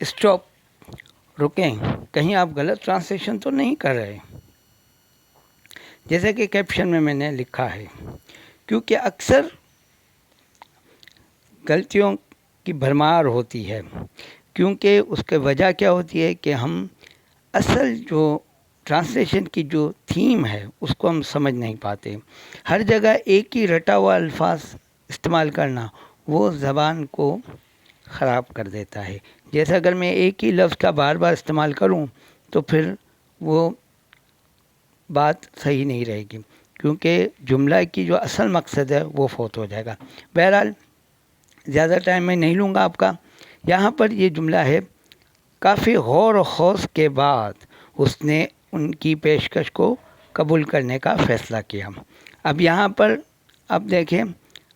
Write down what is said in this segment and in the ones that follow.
Stop, रुकें, कहीं आप गलत ट्रांसलेशन तो नहीं कर रहे। जैसे कि कैप्शन में मैंने लिखा है, क्योंकि अक्सर गलतियों की भरमार होती है, क्योंकि उसके वजह क्या होती है कि हम असल जो ट्रांसलेशन की जो थीम है उसको हम समझ नहीं पाते। हर जगह एक ही रटा हुआ अल्फाज इस्तेमाल करना वो ज़बान को ख़राब कर देता है। जैसे अगर मैं एक ही लफ्ज़ का बार बार इस्तेमाल करूं तो फिर वो बात सही नहीं रहेगी, क्योंकि जुमला की जो असल मकसद है वो फौत हो जाएगा। बहरहाल ज़्यादा टाइम मैं नहीं लूँगा आपका। यहाँ पर ये जुमला है, काफ़ी गौर व खौस के बाद उसने उनकी पेशकश को कबूल करने का फ़ैसला किया। अब यहाँ पर अब देखें,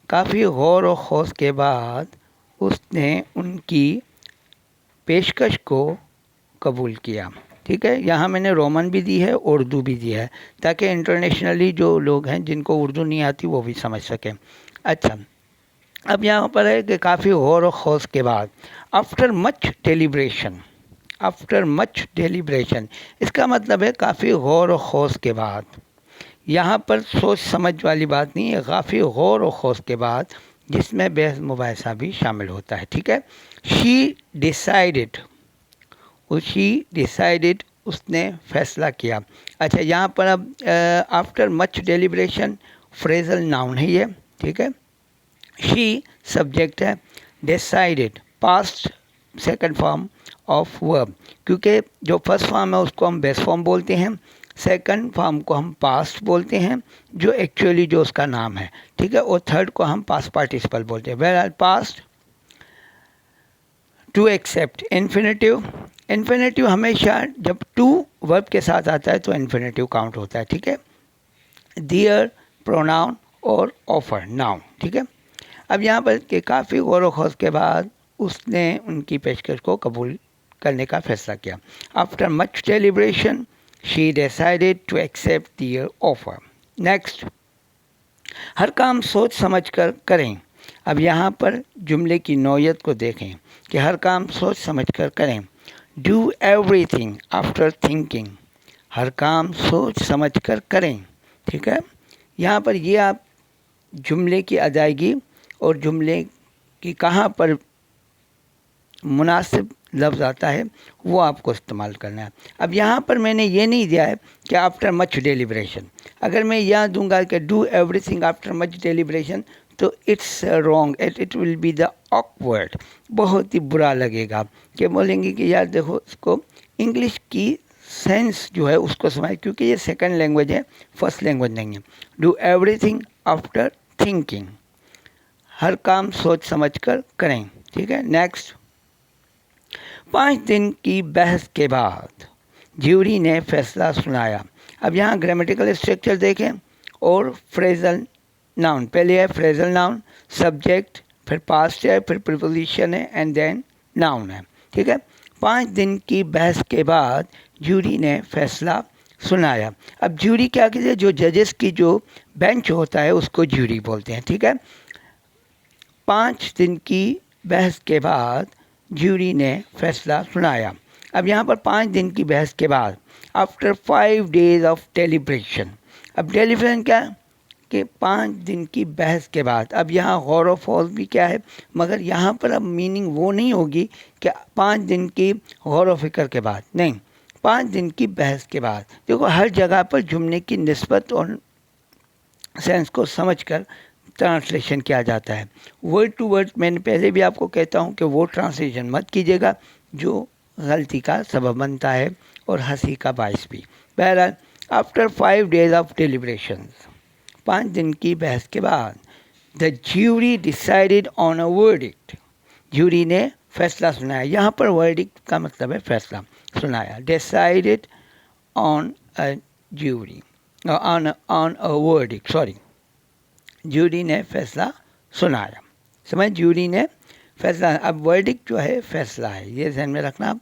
काफ़ी गौर व खौस के बाद उसने उनकी पेशकश को कबूल किया। ठीक है, यहाँ मैंने रोमन भी दी है, उर्दू भी दी है, ताकि इंटरनेशनली जो लोग हैं जिनको उर्दू नहीं आती वो भी समझ सकें। अच्छा, अब यहाँ पर है कि काफ़ी गौर व खौस के बाद, after much deliberation, after much deliberation, इसका मतलब है काफ़ी गौर व खौस के बाद। यहाँ पर सोच समझ वाली बात नहीं है, काफ़ी गौर व खौस के बाद, जिसमें बहस मुबाहिसा भी शामिल होता है। ठीक है, शी डिसाइडेड, उसने फैसला किया। अच्छा, यहाँ पर अब after much deliberation phrasal noun है ये। ठीक है, शी सब्जेक्ट है, decided past second form of verb, क्योंकि जो फर्स्ट फॉर्म है उसको हम बेस फॉर्म बोलते हैं, सेकंड फॉर्म को हम पास्ट बोलते हैं जो एक्चुअली जो उसका नाम है। ठीक है, और थर्ड को हम पास्ट पार्टिसिपल बोलते हैं। बहरहाल past to except infinitive, infinitive हमेशा जब टू वर्ब के साथ आता है तो इन्फिनेटिव काउंट होता है। ठीक है, दियर प्रोनाउन और ऑफर नाउन। ठीक है, अब यहाँ पर के काफ़ी गौर व खौस के बाद उसने उनकी पेशकश को कबूल करने का फैसला किया। After much deliberation she decided to accept their offer. Next, हर काम सोच समझ कर करें। अब यहाँ पर जुमले की नौयत को देखें कि हर काम सोच समझ कर करें। डू एवरीथिंग आफ्टर थिंकिंग, हर काम सोच समझ कर करें। ठीक है, यहाँ पर ये आप जुमले की अदायगी और जुमले की कहाँ पर मुनासिब लफ्ज़ आता है वो आपको इस्तेमाल करना है। अब यहाँ पर मैंने ये नहीं दिया है कि आफ्टर मच डेलिब्रेशन। अगर मैं यहाँ दूंगा कि do everything after much deliberation तो it's wrong, it will be the awkward, बहुत ही बुरा लगेगा कि बोलेंगे कि यार देखो इसको इंग्लिश की सेंस जो है उसको समझ, क्योंकि ये सेकंड लैंग्वेज है, फर्स्ट लैंग्वेज नहीं है। डू एवरीथिंग आफ्टर थिंकिंग, हर काम सोच समझ कर करें। ठीक है, नेक्स्ट, 5 दिन की बहस के बाद ज्यूरी ने फैसला सुनाया। अब यहाँ ग्रामेटिकल स्ट्रक्चर देखें और फ्रेजल नाउन, पहले है फ्रेजल नाउन, सब्जेक्ट, फिर पास्ट है, फिर प्रीपोजिशन है एंड देन नाउन है। ठीक है, 5 दिन की बहस के बाद ज्यूरी ने फैसला सुनाया। अब ज्यूरी क्या कहते हैं, जो जजेस की जो बेंच होता है उसको ज्यूरी बोलते हैं। ठीक है, 5 दिन की बहस के बाद ज्यूरी ने फैसला सुनाया। अब यहाँ पर 5 दिन की बहस के बाद, आफ्टर 5 days ऑफ डेलिब्रेशन। अब डेलिब्रेशन क्या है कि 5 दिन की बहस के बाद। अब यहाँ गौर व फौज भी क्या है, मगर यहाँ पर अब मीनिंग वो नहीं होगी कि 5 दिन की गौर व फिक्र के बाद, नहीं, 5 दिन की बहस के बाद। देखो हर जगह पर जुमले की निस्बत और सेंस को समझकर ट्रांसलेशन किया जाता है। वर्ड टू वर्ड मैंने पहले भी आपको कहता हूँ कि वो ट्रांसलेशन मत कीजिएगा जो गलती का सबब बनता है और हंसी का बायस भी। बहरहाल आफ्टर 5 days ऑफ डेलिब्रेशन, 5 दिन की बहस के बाद, the jury decided on a verdict, jury ने फैसला सुनाया। यहाँ पर वर्डिक्ट का मतलब है फैसला सुनाया। Decided on a jury, on a verdict, sorry, jury ने फैसला सुनाया। समझ, ज्यूरी ने फैसला, अब वर्डिक्ट जो है फैसला है, ये ध्यान में रखना।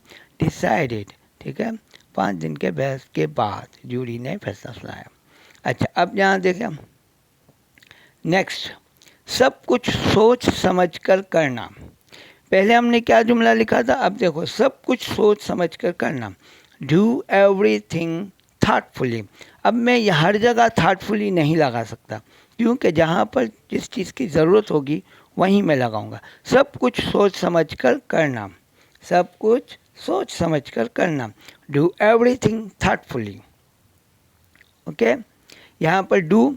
डिसाइडेड, ठीक है, 5 दिन के बहस के बाद ज्यूरी ने फैसला सुनाया। अच्छा, अब यहाँ देखें नेक्स्ट, सब कुछ सोच समझ कर करना। पहले हमने क्या जुमला लिखा था, अब देखो सब कुछ सोच समझ कर करना, डू एवरीथिंग थाटफुली। अब मैं ये हर जगह थाटफुली नहीं लगा सकता, क्योंकि जहाँ पर जिस चीज़ की ज़रूरत होगी वहीं मैं लगाऊंगा। सब कुछ सोच समझ कर करना, सब कुछ सोच समझ कर करना, डू एवरीथिंग थाटफुली। ओके, यहाँ पर डू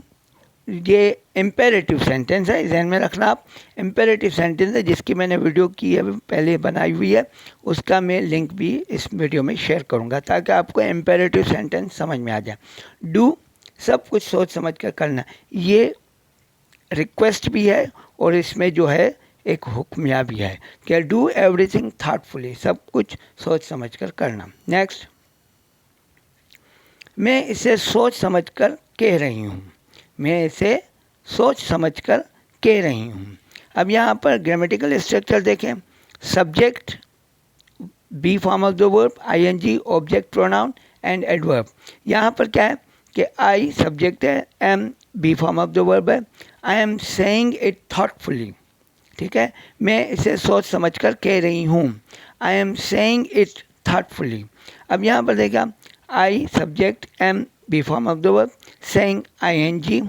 ये इम्पेरेटिव सेंटेंस है, ध्यान में रखना आप। इम्पेरेटिव सेंटेंस है जिसकी मैंने वीडियो की है पहले बनाई हुई है, उसका मैं लिंक भी इस वीडियो में शेयर करूंगा ताकि आपको इम्पेरेटिव सेंटेंस समझ में आ जाए। डू सब कुछ सोच समझ कर करना, ये रिक्वेस्ट भी है और इसमें जो है एक हुक्मिया भी है कि डू एवरीथिंग थाटफुली, सब कुछ सोच समझ कर करना। नेक्स्ट, मैं इसे सोच समझ कर कह रही हूँ, मैं इसे सोच समझकर कह रही हूँ। अब यहाँ पर ग्रामेटिकल स्ट्रक्चर देखें, subject, be form of the verb, ING, object pronoun and adverb. यहाँ पर क्या है कि आई सब्जेक्ट है, am be form of the verb है, I am saying it thoughtfully, ठीक है, मैं इसे सोच समझकर कह रही हूँ, I am saying it thoughtfully. अब यहाँ पर देखा, I subject, am be form of the verb, saying ING,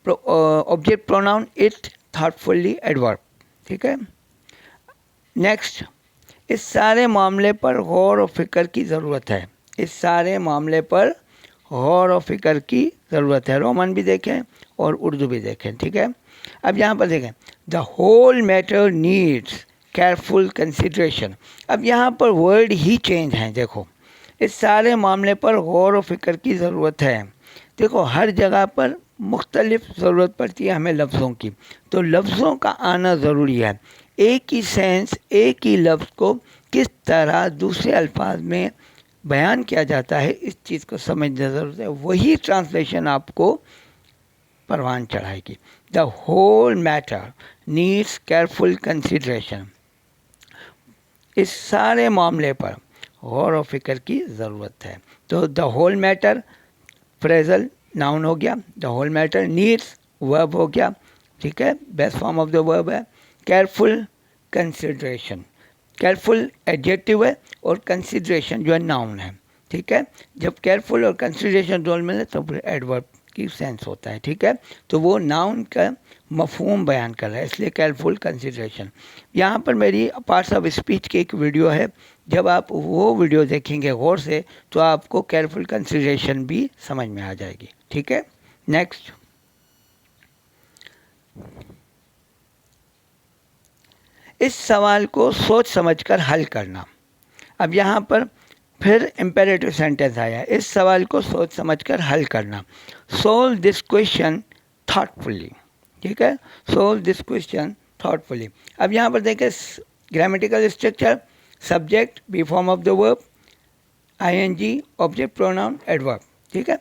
object pronoun it, thoughtfully adverb, ठीक है। नेक्स्ट, इस सारे मामले पर गौर और फिक्र की ज़रूरत है, इस सारे मामले पर गौर और फिक्र की ज़रूरत है। रोमन भी देखें और उर्दू भी देखें, ठीक है। अब यहाँ पर देखें, the whole matter needs careful consideration. अब यहाँ पर वर्ड ही चेंज हैं, देखो, इस सारे मामले पर गौर और फिक्र की ज़रूरत है। देखो हर जगह पर मुख्तलिफ ज़रूरत पड़ती है हमें लफ्ज़ों की, तो लफ्ज़ों का आना ज़रूरी है। एक ही सेंस, एक ही लफ्ज़ को किस तरह दूसरे अल्फाज में बयान किया जाता है, इस चीज़ को समझने ज़रूरत है, वही ट्रांसलेशन आपको परवान चढ़ाएगी। The whole matter needs careful consideration, इस सारे मामले पर गौर और फिक्र की ज़रूरत है। तो the whole matter phrasal noun हो गया, the whole matter, needs verb हो गया, ठीक है, best form of the verb है, केयरफुल कंसिडरेशन, केयरफुल एडजेक्टिव है और कंसिडरेशन जो है नाउन है, ठीक है। जब केयरफुल और कंसिडरेशन दोनों मिले तो फिर एडवर्ब की सेंस होता है, ठीक है। तो वो नाउन का मफहूम बयान कर रहा है, इसलिए केयरफुल कंसिडरेशन। यहाँ पर मेरी पार्ट्स ऑफ स्पीच की एक वीडियो है, जब आप वो वीडियो देखेंगे गौर से तो आपको केयरफुल कंसिडरेशन भी समझ में आ जाएगी, ठीक है। नेक्स्ट, इस सवाल को सोच समझकर हल करना। अब यहाँ पर फिर इम्पेरेटिव सेंटेंस आया, इस सवाल को सोच समझकर हल करना, सोल्व दिस क्वेश्चन थॉटफुली, ठीक है, सोल्व दिस क्वेश्चन थॉटफुली। अब यहाँ पर देखें grammatical structure, subject, be form of the verb, ING, object pronoun, adverb, ठीक है।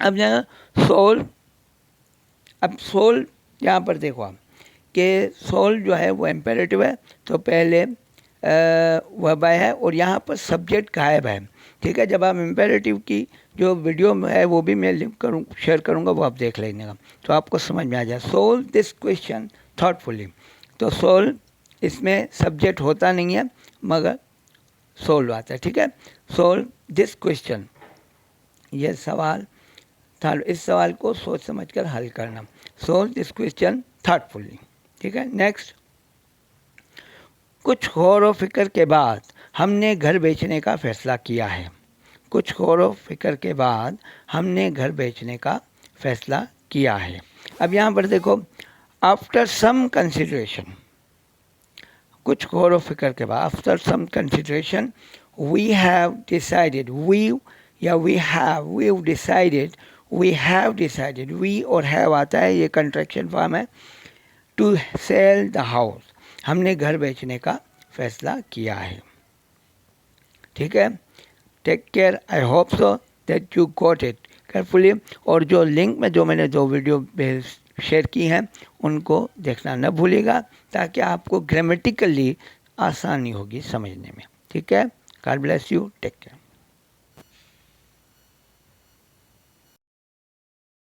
अब यहाँ सोल्व, अब सोल्व यहाँ पर देखो आप कि सोल्व जो है वो इम्पेरेटिव है, तो पहले वर्ब है और यहाँ पर सब्जेक्ट गायब है, ठीक है। जब आप इम्पेरेटिव की जो वीडियो है वो भी मैं लिंक शेयर करूँगा, वो आप देख लेंगे तो आपको समझ में आ जाए। सोल्व दिस क्वेश्चन थॉटफुली, तो सोल्व इसमें सब्जेक्ट होता नहीं है मगर सोल्व आता है, ठीक है। सोल्व दिस क्वेश्चन, ये सवाल था, इस सवाल को सोच समझकर हल करना, सोल्व दिस क्वेश्चन थॉटफुली, ठीक है। नेक्स्ट, कुछ गौर व फिक्र के बाद हमने घर बेचने का फैसला किया है, कुछ गौर व फिक्र के बाद हमने घर बेचने का फैसला किया है। अब यहाँ पर देखो, आफ्टर सम कंसिडरेशन, कुछ गौर व फिक्र के बाद, after some consideration we have decided, we या we have decided, we have decided, we और हैव आता है, ये कंट्रैक्शन फॉर्म है, टू सेल द हाउस, हमने घर बेचने का फैसला किया है, ठीक है। Take care, I hope so that you got it carefully. और जो लिंक में जो मैंने दो वीडियो शेयर की हैं उनको देखना न भूलिएगा ताकि आपको ग्रामेटिकली आसानी होगी समझने में, ठीक है। God bless you, take care.